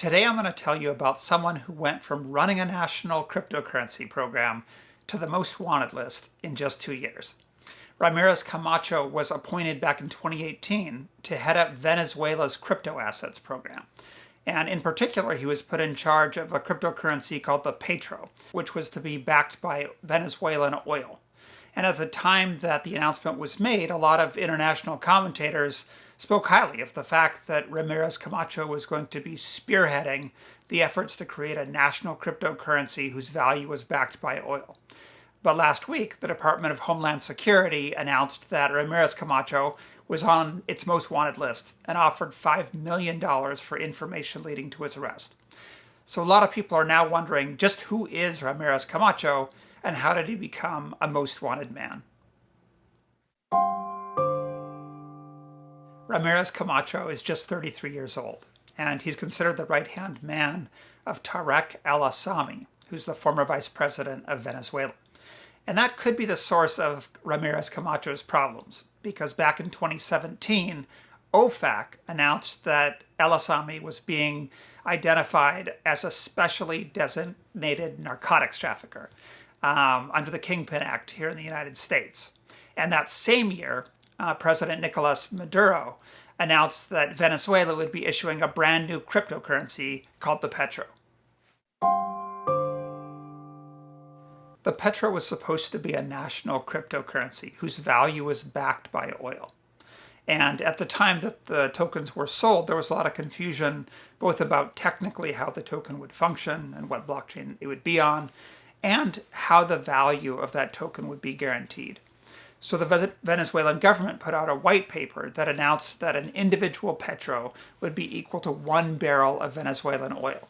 Today I'm going to tell you about someone who went from running a national cryptocurrency program to the most wanted list in just 2 years. Ramirez Camacho was appointed back in 2018 to head up Venezuela's crypto assets program. And in particular, he was put in charge of a cryptocurrency called the Petrol, which was to be backed by Venezuelan oil. And at the time that the announcement was made, a lot of international commentators spoke highly of the fact that Ramirez Camacho was going to be spearheading the efforts to create a national cryptocurrency whose value was backed by oil. But last week, the Department of Homeland Security announced that Ramirez Camacho was on its most wanted list and offered $5 million for information leading to his arrest. So a lot of people are now wondering just who is Ramirez Camacho and how did he become a most wanted man? Ramirez Camacho is just 33 years old, and he's considered the right-hand man of Tariq Al Asami, who's the former vice president of Venezuela. And that could be the source of Ramirez Camacho's problems, because back in 2017, OFAC announced that Al Asami was being identified as a specially designated narcotics trafficker under the Kingpin Act here in the United States. And that same year, President Nicolas Maduro announced that Venezuela would be issuing a brand new cryptocurrency called the Petrol. The Petrol was supposed to be a national cryptocurrency whose value was backed by oil. And at the time that the tokens were sold, there was a lot of confusion both about technically how the token would function and what blockchain it would be on, and how the value of that token would be guaranteed. So the Venezuelan government put out a white paper that announced that an individual petro would be equal to 1 barrel of Venezuelan oil.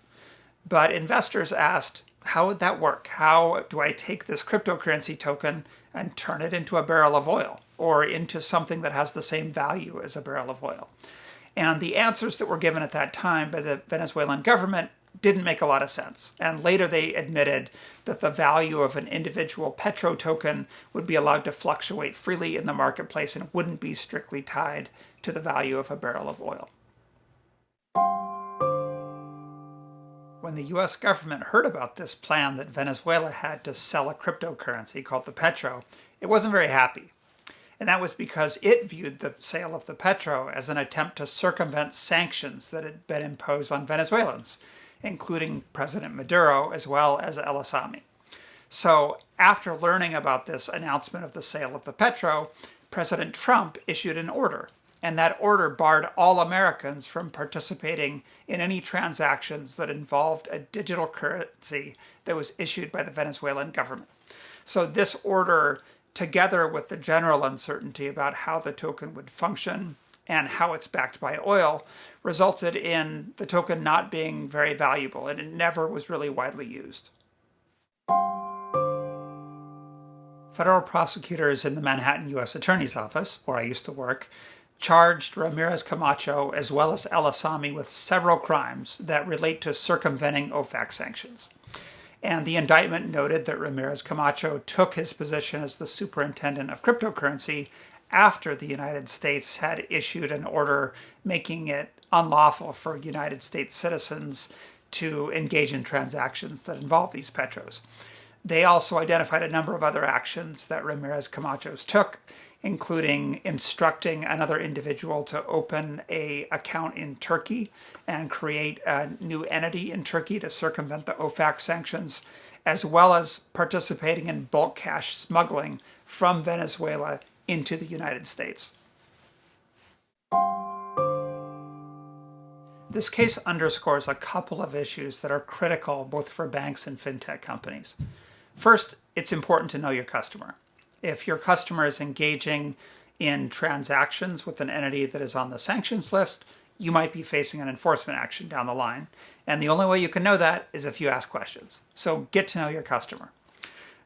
But investors asked, how would that work? How do I take this cryptocurrency token and turn it into a barrel of oil or into something that has the same value as a barrel of oil? And the answers that were given at that time by the Venezuelan government didn't make a lot of sense. And later they admitted that the value of an individual petro token would be allowed to fluctuate freely in the marketplace and wouldn't be strictly tied to the value of a barrel of oil. When the US government heard about this plan that Venezuela had to sell a cryptocurrency called the Petro, it wasn't very happy. And that was because it viewed the sale of the Petro as an attempt to circumvent sanctions that had been imposed on Venezuelans, including President Maduro as well as Al Asami. So after learning about this announcement of the sale of the Petro, President Trump issued an order. And that order barred all Americans from participating in any transactions that involved a digital currency that was issued by the Venezuelan government. So this order, together with the general uncertainty about how the token would function and how it's backed by oil, resulted in the token not being very valuable, and it never was really widely used. Federal prosecutors in the Manhattan U.S. Attorney's Office, where I used to work, charged Ramirez Camacho as well as Al Asami with several crimes that relate to circumventing OFAC sanctions. And the indictment noted that Ramirez Camacho took his position as the superintendent of cryptocurrency after the United States had issued an order making it unlawful for United States citizens to engage in transactions that involve these petros. They also identified a number of other actions that Ramirez Camacho's took, including instructing another individual to open an account in Turkey and create a new entity in Turkey to circumvent the OFAC sanctions, as well as participating in bulk cash smuggling from Venezuela into the United States. This case underscores a couple of issues that are critical both for banks and fintech companies. First, it's important to know your customer. If your customer is engaging in transactions with an entity that is on the sanctions list, you might be facing an enforcement action down the line. And the only way you can know that is if you ask questions. So get to know your customer.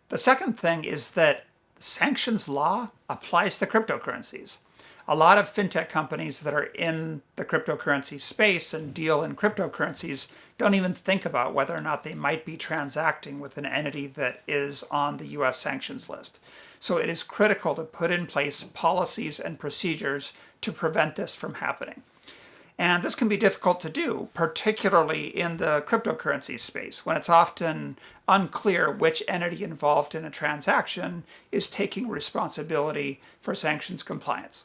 The second thing is that sanctions law applies to cryptocurrencies. A lot of fintech companies that are in the cryptocurrency space and deal in cryptocurrencies don't even think about whether or not they might be transacting with an entity that is on the US sanctions list. So it is critical to put in place policies and procedures to prevent this from happening. And this can be difficult to do, particularly in the cryptocurrency space, when it's often unclear which entity involved in a transaction is taking responsibility for sanctions compliance.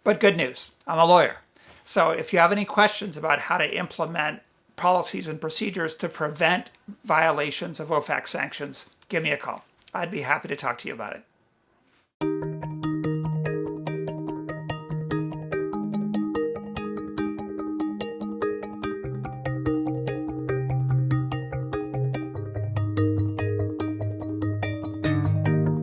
But good news, I'm a lawyer. So if you have any questions about how to implement policies and procedures to prevent violations of OFAC sanctions, give me a call. I'd be happy to talk to you about it.